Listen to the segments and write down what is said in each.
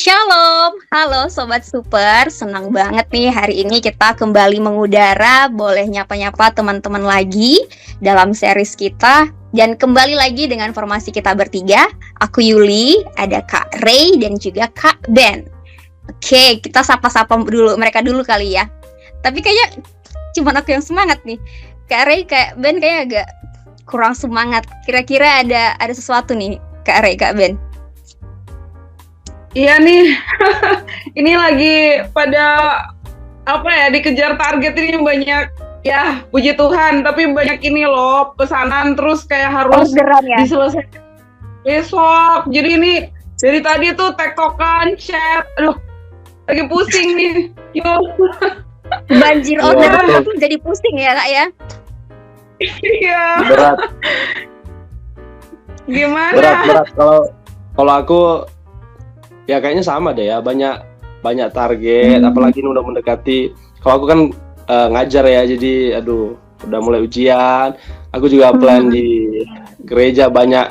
Shalom, halo Sobat Super, senang banget nih hari ini kita kembali mengudara, boleh nyapa-nyapa teman-teman lagi dalam series kita. Dan kembali lagi dengan formasi kita bertiga, aku Yuli, ada Kak Ray dan juga Kak Ben. Oke, kita sapa-sapa dulu mereka dulu kali ya. Tapi kayaknya cuma aku yang semangat nih. Kak Ray, Kak Ben kayaknya agak kurang semangat. Kira-kira ada sesuatu nih Kak Ray, Kak Ben. Iya nih, ini lagi pada dikejar target ini banyak ya, puji Tuhan. Tapi banyak ini loh pesanan terus kayak harus diselesaikan besok. Jadi ini dari tadi tuh tektokan, chat, aduh lagi pusing nih. Yuk. Banjir orderan tuh jadi pusing ya Kak ya. Iya. Berat. Gimana? Berat. Kalau aku ya kayaknya sama deh ya, banyak target, apalagi ini udah mendekati. Kalau aku kan ngajar ya, jadi udah mulai ujian. Aku juga plan di gereja banyak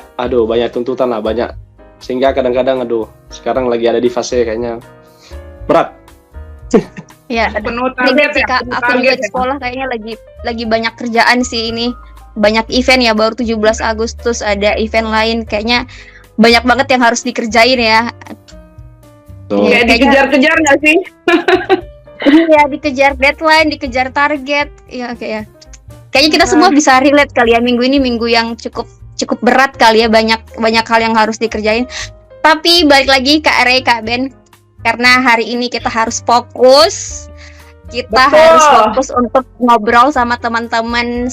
tuntutan lah, banyak. Sehingga kadang-kadang sekarang lagi ada di fase kayaknya berat. Ya, penuh target sih Kak, aku juga di sekolah kayaknya lagi banyak kerjaan sih ini. Banyak event ya, baru 17 Agustus ada event lain, kayaknya banyak banget yang harus dikerjain ya. Iya, dikejar-kejar nggak sih? Iya, dikejar deadline, dikejar target. Iya, oke ya. Kayaknya kita semua bisa relate kali ya, minggu ini minggu yang cukup berat kali ya, banyak hal yang harus dikerjain. Tapi balik lagi Kak Ray, Kak Ben, karena hari ini kita harus fokus. Harus fokus untuk ngobrol sama teman-teman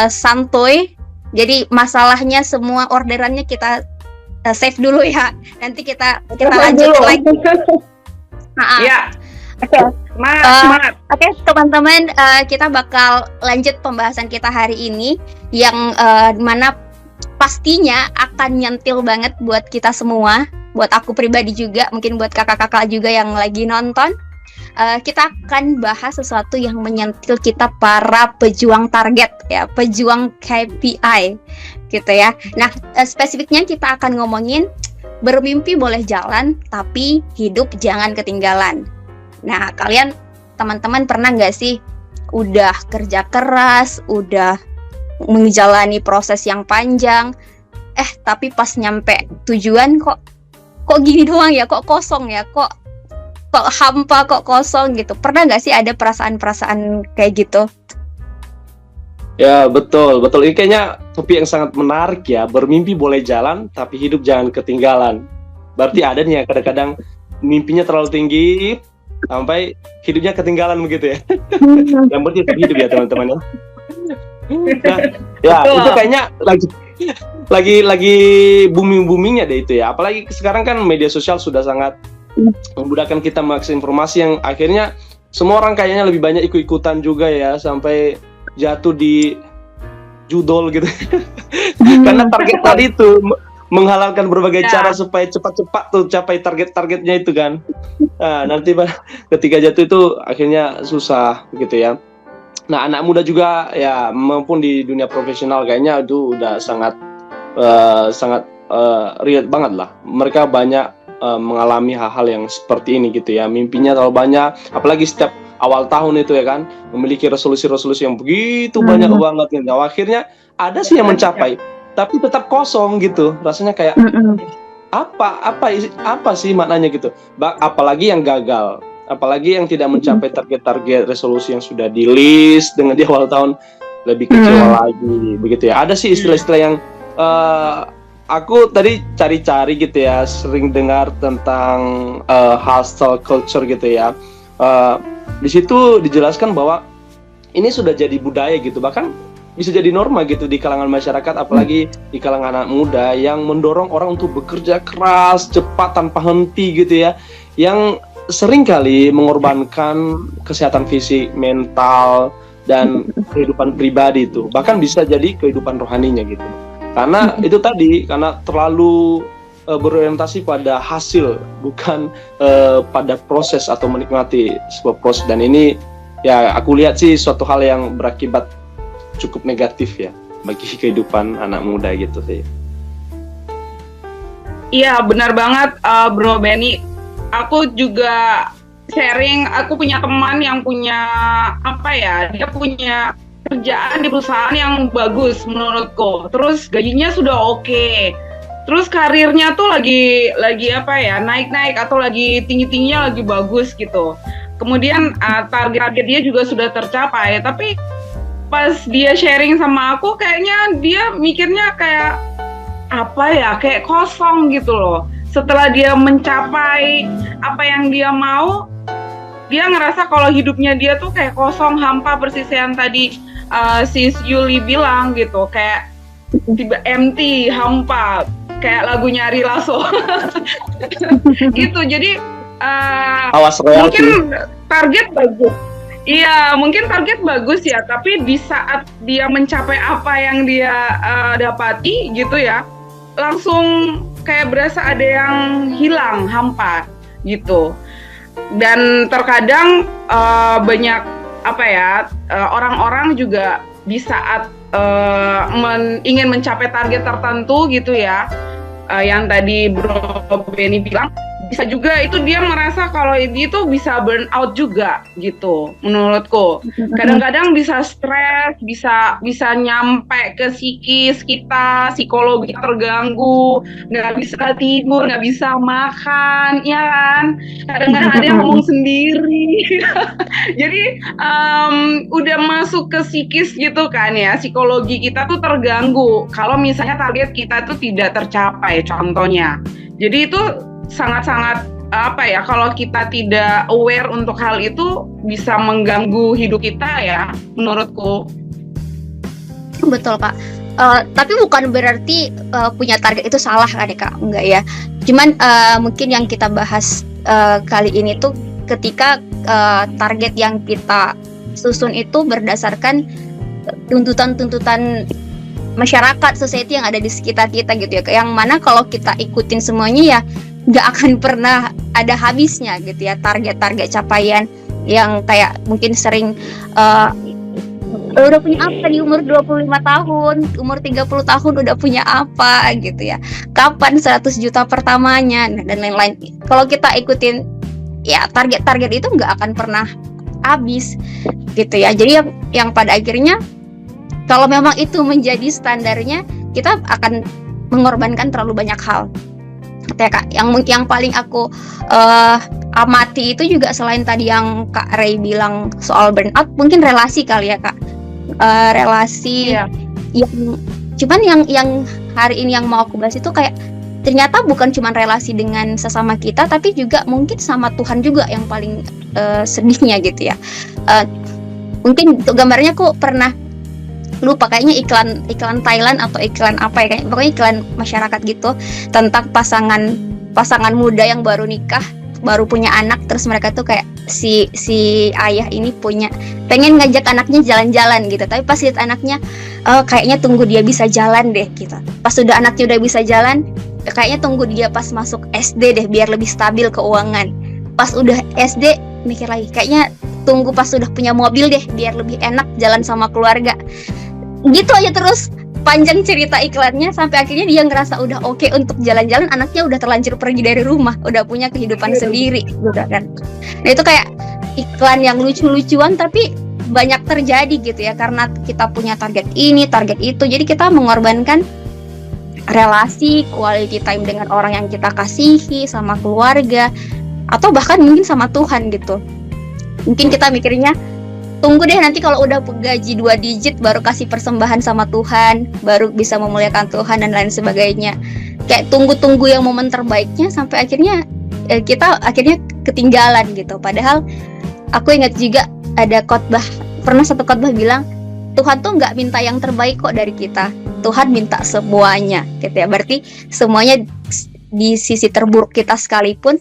santuy. Jadi masalahnya semua orderannya kita save dulu ya. Nanti kita lanjut lagi. Ya. Oke. Semangat. Oke, teman-teman, kita bakal lanjut pembahasan kita hari ini yang mana pastinya akan nyentil banget buat kita semua, buat aku pribadi juga, mungkin buat kakak-kakak juga yang lagi nonton. Kita akan bahas sesuatu yang menyentil kita para pejuang target ya, pejuang KPI gitu ya. Nah, spesifiknya kita akan ngomongin bermimpi boleh jalan, tapi hidup jangan ketinggalan. Nah, kalian teman-teman pernah nggak sih udah kerja keras, udah menjalani proses yang panjang, tapi pas nyampe tujuan kok gini doang ya, kok kosong ya, kok hampa, kok kosong gitu. Pernah nggak sih ada perasaan-perasaan kayak gitu? Ya betul. Ini kayaknya topik yang sangat menarik ya. Bermimpi boleh jalan, tapi hidup jangan ketinggalan. Berarti ada nih ya kadang-kadang mimpinya terlalu tinggi sampai hidupnya ketinggalan begitu ya. Yang penting tetap hidup ya teman-teman ya. Nah, ya itu kayaknya lagi booming-boomingnya deh itu ya. Apalagi sekarang kan media sosial sudah sangat memudahkan kita mengakses informasi yang akhirnya semua orang kayaknya lebih banyak ikut-ikutan juga ya, sampai jatuh di judol gitu. Karena target tadi itu menghalalkan berbagai cara supaya cepat-cepat tuh capai target-targetnya itu kan. Nah, nanti ketika jatuh itu akhirnya susah gitu ya. Nah, anak muda juga ya maupun di dunia profesional kayaknya itu udah sangat relate banget lah. Mereka banyak mengalami hal-hal yang seperti ini gitu ya. Mimpinya terlalu banyak, apalagi setiap awal tahun itu ya kan, memiliki resolusi-resolusi yang begitu banyak banget gitu. Akhirnya ada sih yang mencapai, tapi tetap kosong gitu. Rasanya kayak apa sih maknanya gitu. Apalagi yang gagal, apalagi yang tidak mencapai target-target resolusi yang sudah di list dengan di awal tahun, lebih kecewa lagi begitu ya. Ada sih istilah-istilah yang aku tadi cari-cari gitu ya, sering dengar tentang hustle culture gitu ya. Di situ dijelaskan bahwa ini sudah jadi budaya gitu, bahkan bisa jadi norma gitu di kalangan masyarakat, apalagi di kalangan anak muda yang mendorong orang untuk bekerja keras, cepat, tanpa henti gitu ya, yang sering kali mengorbankan kesehatan fisik, mental, dan kehidupan pribadi itu, bahkan bisa jadi kehidupan rohaninya gitu. Karena itu tadi, karena terlalu berorientasi pada hasil, bukan pada proses atau menikmati sebuah proses. Dan ini ya aku lihat sih suatu hal yang berakibat cukup negatif ya bagi kehidupan anak muda gitu sih. Iya benar banget Bro Benny. aku juga sharing, aku punya teman yang punya dia punya kerjaan di perusahaan yang bagus menurutku. Terus gajinya sudah oke. Terus karirnya tuh lagi naik-naik atau lagi tinggi-tingginya lagi bagus gitu. Kemudian target dia juga sudah tercapai, tapi pas dia sharing sama aku kayaknya dia mikirnya kayak kayak kosong gitu loh. Setelah dia mencapai apa yang dia mau, dia ngerasa kalau hidupnya dia tuh kayak kosong, hampa, persis yang tadi sis Yuli bilang gitu, kayak tiba empty, hampa, kayak lagunya Ari Lasso. Gitu. Jadi mungkin target bagus. Iya, mungkin target bagus ya, tapi di saat dia mencapai apa yang dia dapati gitu ya, langsung kayak berasa ada yang hilang, hampa gitu. Dan terkadang banyak orang-orang juga di saat ingin mencapai target tertentu gitu ya, yang tadi Bro Benny bilang, bisa juga itu dia merasa kalau itu bisa burn out juga gitu menurutku. Kadang-kadang bisa stres, bisa nyampe ke psikis kita, psikologi terganggu, nggak bisa tidur, nggak bisa makan, ya kan? Kadang-kadang ada yang ngomong sendiri. Jadi udah masuk ke psikis gitu kan ya, psikologi kita tuh terganggu kalau misalnya target kita tuh tidak tercapai contohnya. Jadi itu sangat-sangat kalau kita tidak aware untuk hal itu bisa mengganggu hidup kita ya menurutku. Betul Kak. Tapi bukan berarti punya target itu salah kan ya Kak, enggak ya. Cuman mungkin yang kita bahas kali ini tuh ketika target yang kita susun itu berdasarkan tuntutan-tuntutan masyarakat, society yang ada di sekitar kita gitu ya. Yang mana kalau kita ikutin semuanya ya nggak akan pernah ada habisnya gitu ya, target-target capaian yang kayak mungkin sering udah punya apa di umur 25 tahun, umur 30 tahun udah punya apa gitu ya, kapan 100 juta pertamanya dan lain-lain. Kalau kita ikutin ya target-target itu nggak akan pernah habis gitu ya. Jadi yang pada akhirnya kalau memang itu menjadi standarnya, kita akan mengorbankan terlalu banyak hal. Ya Kak, yang paling aku amati itu juga selain tadi yang Kak Ray bilang soal burnout, mungkin relasi kali ya Kak, relasi yang cuman yang hari ini yang mau aku bahas itu kayak ternyata bukan cuma relasi dengan sesama kita, tapi juga mungkin sama Tuhan juga yang paling sedihnya gitu ya. Mungkin untuk gambarnya aku pernah lupa, kayaknya iklan Thailand atau iklan apa ya, kayaknya pokoknya iklan masyarakat gitu tentang pasangan muda yang baru nikah, baru punya anak, terus mereka tuh kayak si ayah ini pengen ngajak anaknya jalan-jalan gitu, tapi pas lihat anaknya kayaknya tunggu dia bisa jalan deh gitu. Pas sudah anaknya udah bisa jalan, kayaknya tunggu dia pas masuk SD deh biar lebih stabil keuangan. Pas udah SD mikir lagi, kayaknya tunggu pas sudah punya mobil deh biar lebih enak jalan sama keluarga. Gitu aja terus panjang cerita iklannya sampai akhirnya dia ngerasa udah oke untuk jalan-jalan, anaknya udah terlanjur pergi dari rumah, udah punya kehidupan sendiri gitu kan. Nah itu kayak iklan yang lucu-lucuan tapi banyak terjadi gitu ya, karena kita punya target ini, target itu, jadi kita mengorbankan relasi, quality time dengan orang yang kita kasihi, sama keluarga, atau bahkan mungkin sama Tuhan gitu. Mungkin kita mikirnya tunggu deh nanti kalau udah gaji 2 digit baru kasih persembahan sama Tuhan, baru bisa memuliakan Tuhan dan lain sebagainya. Kayak tunggu-tunggu yang momen terbaiknya sampai akhirnya kita akhirnya ketinggalan gitu. Padahal aku ingat juga ada pernah satu khotbah bilang Tuhan tuh nggak minta yang terbaik kok dari kita, Tuhan minta semuanya gitu ya. Berarti semuanya di sisi terburuk kita sekalipun,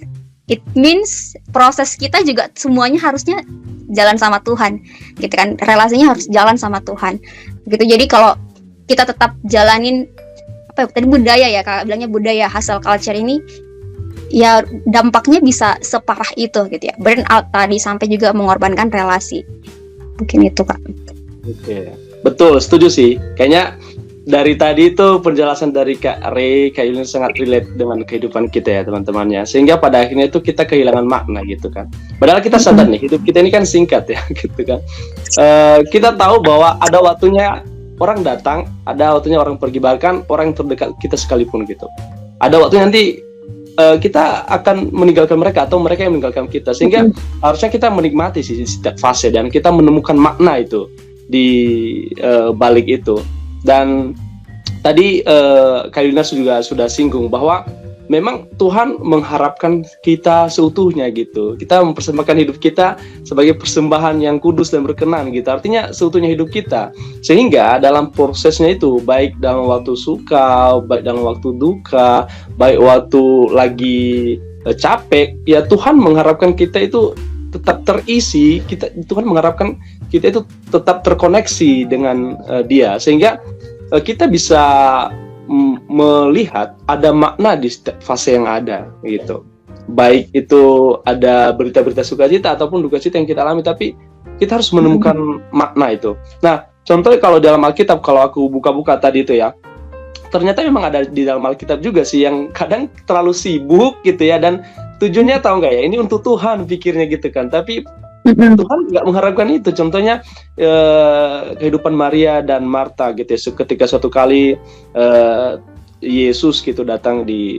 it means proses kita juga semuanya harusnya jalan sama Tuhan gitu kan, relasinya harus jalan sama Tuhan gitu. Jadi kalau kita tetap jalanin tadi budaya ya Kak bilangnya, budaya hustle culture ini ya dampaknya bisa separah itu gitu ya, burn out tadi sampai juga mengorbankan relasi. Mungkin itu Kak. Oke, betul, setuju sih. Kayaknya dari tadi itu penjelasan dari Kak Ray, Kak Yulin sangat relate dengan kehidupan kita ya teman-temannya. Sehingga pada akhirnya itu kita kehilangan makna gitu kan. Padahal kita sadar nih, hidup kita ini kan singkat ya gitu kan. Kita tahu bahwa ada waktunya orang datang, ada waktunya orang pergi, bahkan orang yang terdekat kita sekalipun gitu. Ada waktunya nanti kita akan meninggalkan mereka atau mereka yang meninggalkan kita, sehingga harusnya kita menikmati sih setiap fase dan kita menemukan makna itu di balik itu. Dan tadi Kak Yulina juga sudah singgung bahwa memang Tuhan mengharapkan kita seutuhnya gitu. Kita mempersembahkan hidup kita sebagai persembahan yang kudus dan berkenan gitu. Artinya seutuhnya hidup kita. Sehingga dalam prosesnya itu, baik dalam waktu suka, baik dalam waktu duka, baik waktu lagi capek, ya Tuhan mengharapkan kita itu tetap terisi. Tuhan mengharapkan kita itu tetap terkoneksi dengan Dia. Sehingga kita bisa melihat ada makna di setiap fase yang ada gitu. Baik itu ada berita-berita sukacita ataupun duka cita yang kita alami, tapi kita harus menemukan makna itu. Nah, contohnya kalau dalam Alkitab, kalau aku buka-buka tadi itu ya, ternyata memang ada di dalam Alkitab juga sih yang kadang terlalu sibuk gitu ya, dan tujuannya tahu nggak ya, ini untuk Tuhan pikirnya gitu kan, tapi Tuhan nggak mengharapkan itu. Contohnya kehidupan Maria dan Marta gitu ya. Ketika suatu kali Yesus gitu datang di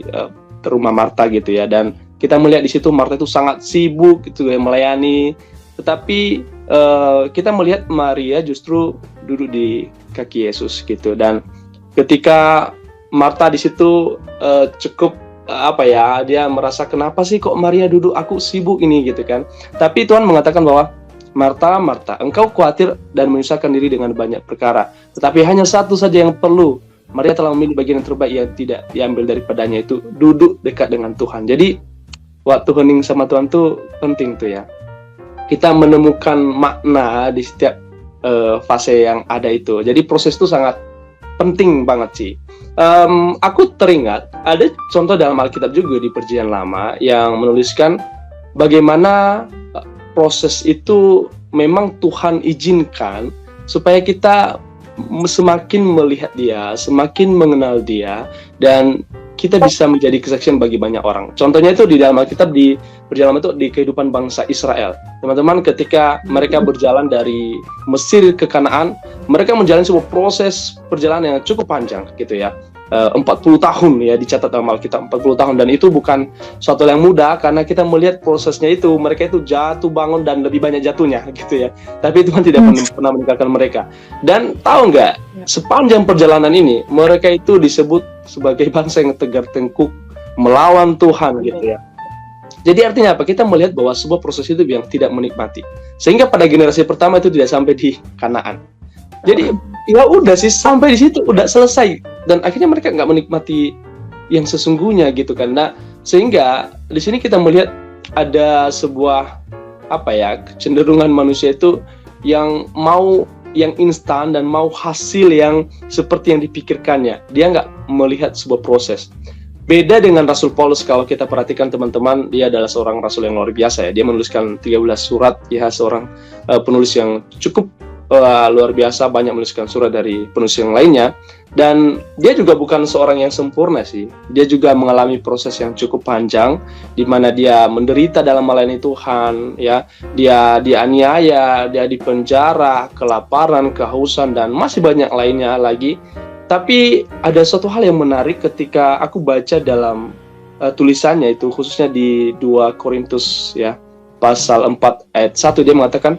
rumah Marta gitu ya, dan kita melihat di situ Marta itu sangat sibuk gitu ya melayani, tetapi kita melihat Maria justru duduk di kaki Yesus gitu. Dan ketika Marta di situ cukup dia merasa kenapa sih kok Maria duduk, aku sibuk ini gitu kan. Tapi Tuhan mengatakan bahwa Marta, Marta, engkau khawatir dan menyusahkan diri dengan banyak perkara, tetapi hanya satu saja yang perlu. Maria telah memilih bagian yang terbaik yang tidak diambil daripadanya, itu duduk dekat dengan Tuhan. Jadi waktu hening sama Tuhan tuh penting tuh ya. Kita menemukan makna di setiap fase yang ada itu. Jadi proses itu sangat penting banget sih. Aku teringat ada contoh dalam Alkitab juga di Perjanjian Lama yang menuliskan bagaimana proses itu memang Tuhan izinkan supaya kita semakin melihat Dia, semakin mengenal Dia, dan kita bisa menjadi kesaksian bagi banyak orang. Contohnya itu di dalam Alkitab, di Perjalanan itu di kehidupan bangsa Israel. Teman-teman, ketika mereka berjalan dari Mesir ke Kanaan, mereka menjalani sebuah proses perjalanan yang cukup panjang gitu ya. 40 tahun ya dicatat dalam Alkitab, 40 tahun, dan itu bukan suatu yang mudah karena kita melihat prosesnya itu, mereka itu jatuh bangun dan lebih banyak jatuhnya gitu ya. Tapi Tuhan tidak pernah meninggalkan mereka. Dan tahu nggak, sepanjang perjalanan ini mereka itu disebut sebagai bangsa yang tegar tengkuk melawan Tuhan gitu ya. Jadi artinya apa? Kita melihat bahwa sebuah proses itu yang tidak menikmati. Sehingga pada generasi pertama itu tidak sampai di Kanaan. Jadi ya udah sih, sampai di situ udah selesai, dan akhirnya mereka nggak menikmati yang sesungguhnya gitu kan. Nah, sehingga di sini kita melihat ada sebuah kecenderungan manusia itu yang mau yang instan dan mau hasil yang seperti yang dipikirkannya. Dia nggak melihat sebuah proses. Beda dengan Rasul Paulus, kalau kita perhatikan teman-teman, dia adalah seorang rasul yang luar biasa ya. Dia menuliskan 13 surat, ya seorang penulis yang cukup luar biasa, banyak menuliskan surat dari penulis yang lainnya. Dan dia juga bukan seorang yang sempurna sih. Dia juga mengalami proses yang cukup panjang, di mana dia menderita dalam melayani Tuhan, ya. Dia dianiaya, dia dipenjara, kelaparan, kehausan, dan masih banyak lainnya lagi. Tapi ada suatu hal yang menarik ketika aku baca dalam tulisannya itu, khususnya di 2 Korintus ya, pasal 4 ayat 1, dia mengatakan,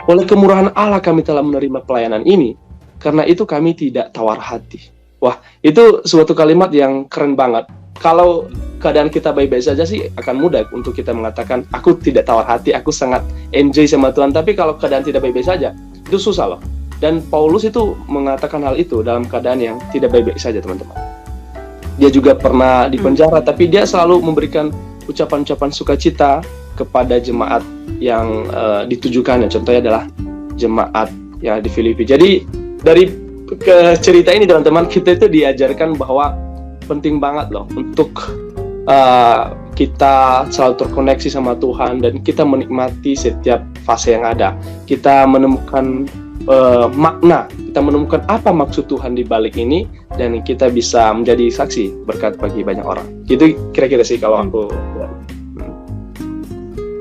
oleh kemurahan Allah kami telah menerima pelayanan ini, karena itu kami tidak tawar hati. Wah, itu suatu kalimat yang keren banget. Kalau keadaan kita baik-baik saja sih akan mudah untuk kita mengatakan, aku tidak tawar hati, aku sangat enjoy sama Tuhan. Tapi kalau keadaan tidak baik-baik saja, itu susah loh. Dan Paulus itu mengatakan hal itu dalam keadaan yang tidak baik-baik saja, teman-teman. Dia juga pernah dipenjara, tapi dia selalu memberikan ucapan-ucapan sukacita kepada jemaat yang ditujukannya. Contohnya adalah jemaat yang di Filipi. Jadi dari cerita ini, teman-teman, kita itu diajarkan bahwa penting banget loh untuk kita selalu terkoneksi sama Tuhan dan kita menikmati setiap fase yang ada. Kita menemukan makna, kita menemukan apa maksud Tuhan di balik ini, dan kita bisa menjadi saksi berkat bagi banyak orang. Gitu kira-kira sih kalau aku.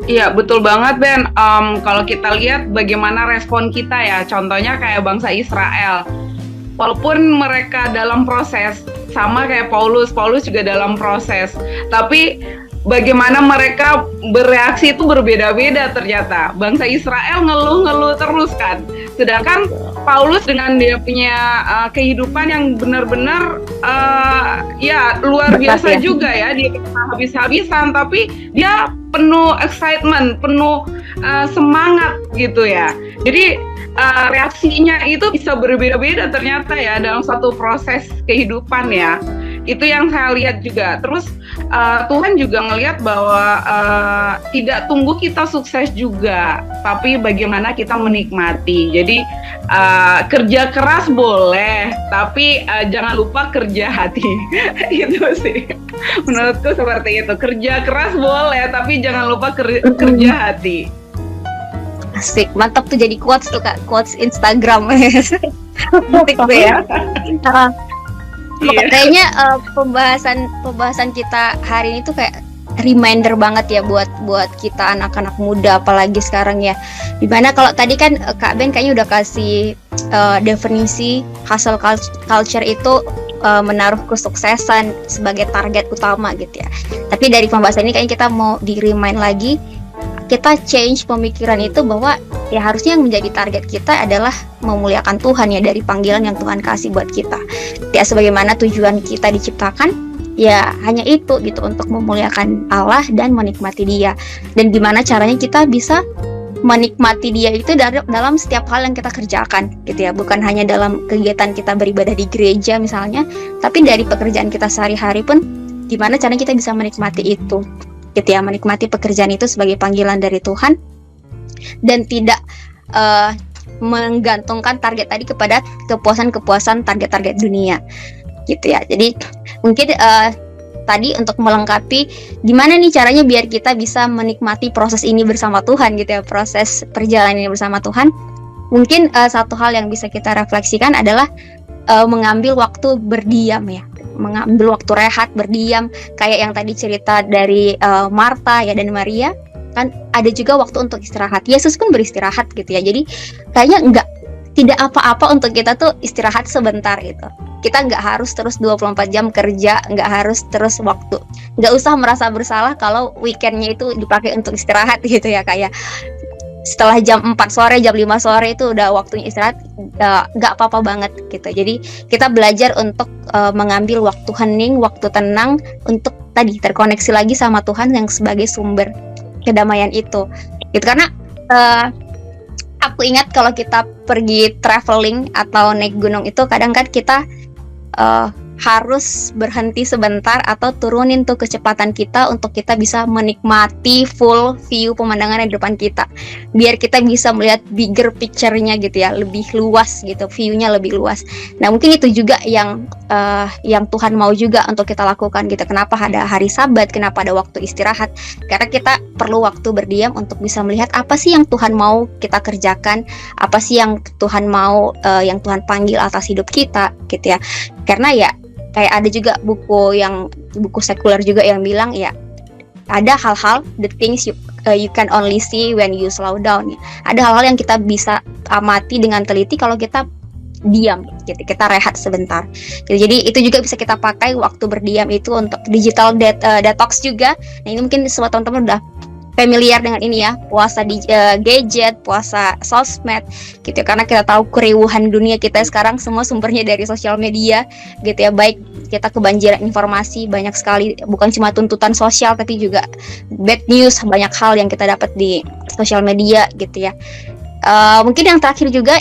Iya, betul banget Ben. Kalau kita lihat bagaimana respon kita ya, contohnya kayak bangsa Israel. Walaupun mereka dalam proses, sama kayak Paulus juga dalam proses. Tapi bagaimana mereka bereaksi itu berbeda-beda ternyata. Bangsa Israel ngeluh-ngeluh terus kan. Sedangkan Paulus dengan dia punya kehidupan yang benar-benar ya luar biasa juga ya. Dia habis-habisan tapi dia penuh excitement, penuh semangat gitu ya. Jadi reaksinya itu bisa berbeda-beda ternyata ya dalam satu proses kehidupan ya. Itu yang saya lihat juga. Terus Tuhan juga ngelihat bahwa tidak tunggu kita sukses juga, tapi bagaimana kita menikmati. Jadi kerja keras boleh, tapi jangan lupa kerja hati. Itu sih menurutku seperti itu. Kerja keras boleh, tapi jangan lupa kerja hati. Asik, mantap tuh jadi quotes tuh Kak, quotes Instagram. Penting tuh ya. Kayaknya pembahasan kita hari ini tuh kayak reminder banget ya buat kita anak-anak muda apalagi sekarang ya. Dimana kalau tadi kan Kak Ben kayaknya udah kasih definisi hustle culture itu menaruh kesuksesan sebagai target utama gitu ya. Tapi dari pembahasan ini kayaknya kita mau di-remind lagi, kita change pemikiran itu bahwa ya harusnya yang menjadi target kita adalah memuliakan Tuhan ya, dari panggilan yang Tuhan kasih buat kita. Ya sebagaimana tujuan kita diciptakan ya hanya itu gitu, untuk memuliakan Allah dan menikmati Dia. Dan gimana caranya kita bisa menikmati Dia itu dalam setiap hal yang kita kerjakan gitu ya, bukan hanya dalam kegiatan kita beribadah di gereja misalnya, tapi dari pekerjaan kita sehari-hari pun gimana caranya kita bisa menikmati itu gitu ya, menikmati pekerjaan itu sebagai panggilan dari Tuhan dan tidak menggantungkan target tadi kepada kepuasan target-target dunia gitu ya. Jadi mungkin tadi untuk melengkapi gimana nih caranya biar kita bisa menikmati proses ini bersama Tuhan gitu ya, proses perjalanan ini bersama Tuhan. Mungkin satu hal yang bisa kita refleksikan adalah mengambil waktu berdiam ya, mengambil waktu rehat, berdiam, kayak yang tadi cerita dari Marta ya dan Maria, kan ada juga waktu untuk istirahat. Yesus pun beristirahat gitu ya. Jadi kayaknya tidak apa-apa untuk kita tuh istirahat sebentar gitu. Kita nggak harus terus 24 jam kerja, nggak harus terus waktu. Nggak usah merasa bersalah kalau weekendnya itu dipakai untuk istirahat gitu ya, kayak setelah jam 4 sore, jam 5 sore itu udah waktunya istirahat, nggak apa-apa banget gitu. Jadi kita belajar untuk mengambil waktu hening, waktu tenang, untuk tadi terkoneksi lagi sama Tuhan yang sebagai sumber kedamaian itu gitu. Karena aku ingat kalau kita pergi traveling atau naik gunung itu kadang kan kita harus berhenti sebentar atau turunin tuh kecepatan kita untuk kita bisa menikmati full view pemandangan di depan kita, biar kita bisa melihat bigger picture-nya gitu ya, lebih luas gitu, view-nya lebih luas. Nah mungkin itu juga yang Tuhan mau juga untuk kita lakukan gitu. Kenapa ada hari Sabat, kenapa ada waktu istirahat, karena kita perlu waktu berdiam untuk bisa melihat apa sih yang Tuhan mau kita kerjakan, apa sih yang Tuhan mau, yang Tuhan panggil atas hidup kita gitu ya. Karena ya kayak ada juga buku sekuler juga yang bilang ya, ada hal-hal, the things you can only see when you slow down ya. Ada hal-hal yang kita bisa amati dengan teliti kalau kita diam gitu, kita rehat sebentar gitu. Jadi itu juga bisa kita pakai waktu berdiam itu untuk digital detox juga. Nah ini mungkin semua teman-teman udah familiar dengan ini ya, puasa di gadget, puasa sosmed gitu ya, karena kita tahu keriuhan dunia kita sekarang semua sumbernya dari sosial media gitu ya. Baik kita kebanjiran informasi banyak sekali, bukan cuma tuntutan sosial tapi juga bad news, banyak hal yang kita dapat di sosial media gitu ya. Mungkin yang terakhir juga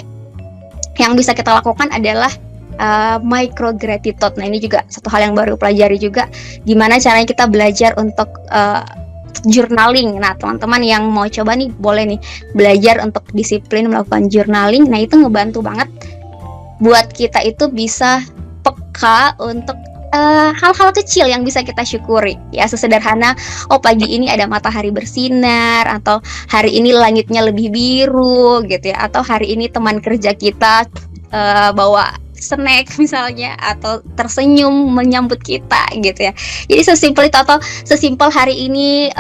yang bisa kita lakukan adalah micro gratitude. Nah ini juga satu hal yang baru pelajari juga, gimana caranya kita belajar untuk journaling. Nah teman-teman yang mau coba nih boleh nih belajar untuk disiplin melakukan journaling. Nah itu ngebantu banget buat kita itu bisa peka untuk hal-hal kecil yang bisa kita syukuri ya, sesederhana pagi ini ada matahari bersinar, atau hari ini langitnya lebih biru gitu ya, atau hari ini teman kerja kita bawa snack misalnya, atau tersenyum menyambut kita gitu ya. Jadi sesimpel itu, atau sesimpel hari ini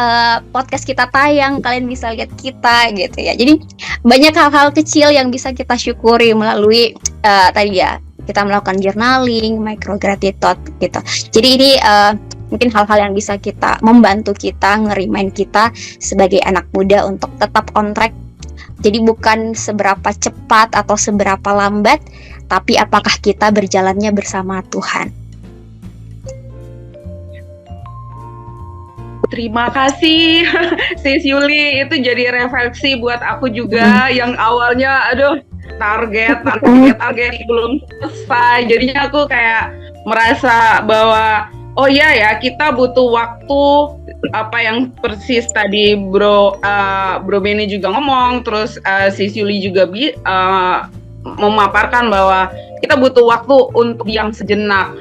podcast kita tayang, kalian bisa lihat kita gitu ya. Jadi banyak hal-hal kecil yang bisa kita syukuri melalui tadi ya, kita melakukan journaling, micro gratitude gitu. Jadi ini mungkin hal-hal yang bisa kita membantu kita, ngerimain kita sebagai anak muda untuk tetap on track. Jadi bukan seberapa cepat atau seberapa lambat, tapi apakah kita berjalannya bersama Tuhan. Terima kasih Sis Yuli, itu jadi refleksi buat aku juga yang awalnya target belum selesai. Jadinya aku kayak merasa bahwa oh iya ya, kita butuh waktu, apa yang persis tadi Bro Benny juga ngomong, terus Sis Yuli juga memaparkan bahwa kita butuh waktu untuk diam sejenak.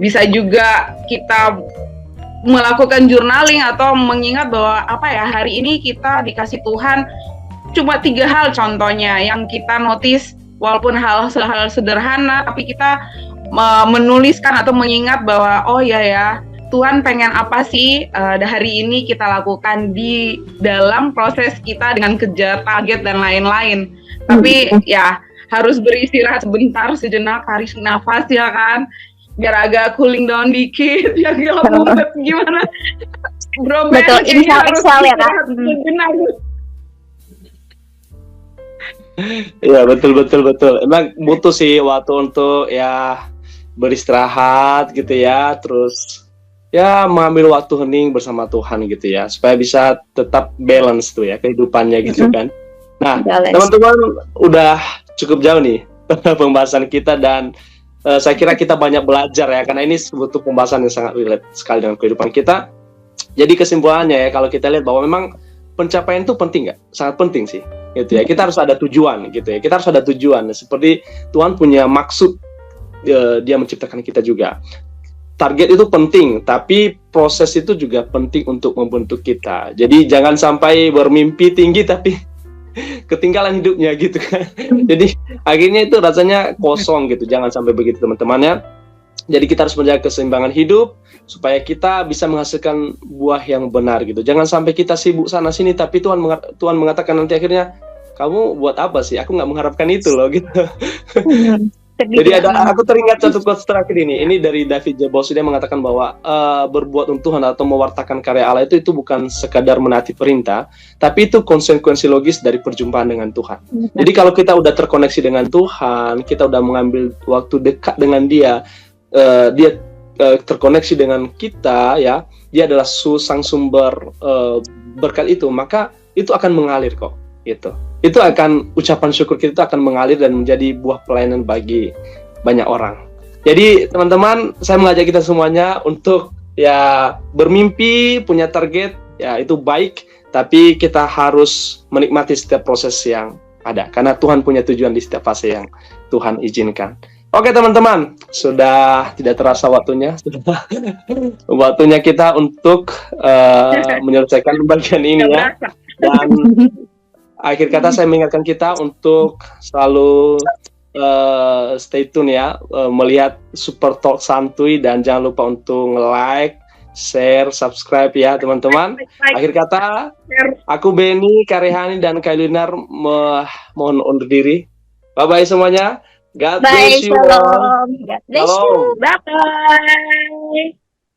Bisa juga kita melakukan journaling atau mengingat bahwa apa ya, hari ini kita dikasih Tuhan cuma 3 hal contohnya yang kita notice, walaupun hal sederhana, tapi kita menuliskan atau mengingat bahwa oh iya ya, Tuhan pengen apa sih hari ini kita lakukan di dalam proses kita dengan kejar target dan lain-lain. Tapi ya harus beristirahat sebentar, sejenak, tarik nafas ya kan, biar agak cooling down dikit. Ya gimana Bro Ben, betul, inhale ya Kak. Iya, betul. Emang butuh sih waktu untuk ya beristirahat gitu ya, terus ya mengambil waktu hening bersama Tuhan gitu ya, supaya bisa tetap balance tuh ya kehidupannya gitu kan. Nah, teman-teman udah cukup jauh nih pembahasan kita, dan saya kira kita banyak belajar ya, karena ini butuh pembahasan yang sangat relate sekali dengan kehidupan kita. Jadi kesimpulannya ya, kalau kita lihat bahwa memang pencapaian itu penting nggak? Sangat penting sih, gitu ya. Kita harus ada tujuan, gitu ya. Kita harus ada tujuan. Seperti Tuhan punya maksud, Dia menciptakan kita juga. Target itu penting, tapi proses itu juga penting untuk membentuk kita. Jadi jangan sampai bermimpi tinggi tapi ketinggalan hidupnya gitu kan. Jadi akhirnya itu rasanya kosong gitu. Jangan sampai begitu teman-teman ya. Jadi kita harus menjaga keseimbangan hidup supaya kita bisa menghasilkan buah yang benar gitu. Jangan sampai kita sibuk sana sini tapi Tuhan mengatakan nanti akhirnya, kamu buat apa sih? Aku nggak mengharapkan itu loh gitu. Jadi aku teringat satu quotes terakhir ini dari David Jebos. Dia mengatakan bahwa berbuat untuk Tuhan atau mewartakan karya Allah itu bukan sekadar menaati perintah, tapi itu konsekuensi logis dari perjumpaan dengan Tuhan. Jadi kalau kita udah terkoneksi dengan Tuhan, kita udah mengambil waktu dekat dengan Dia, Dia terkoneksi dengan kita ya, Dia adalah sang sumber berkat itu, maka itu akan mengalir kok gitu. Itu akan, ucapan syukur kita akan mengalir dan menjadi buah pelayanan bagi banyak orang. Jadi teman-teman, saya mengajak kita semuanya untuk ya bermimpi, punya target, ya itu baik, tapi kita harus menikmati setiap proses yang ada, karena Tuhan punya tujuan di setiap fase yang Tuhan izinkan. Oke teman-teman, sudah tidak terasa waktunya kita untuk menyelesaikan bagian ini ya. Dan akhir kata saya mengingatkan kita untuk selalu stay tune ya, melihat Super Talk Santuy, dan jangan lupa untuk like, share, subscribe ya teman-teman. Akhir kata, aku Benny, Karehani, dan Kailinar mohon undur diri. Bye-bye semuanya. God bless you. Shalom. God bless you. Bye-bye.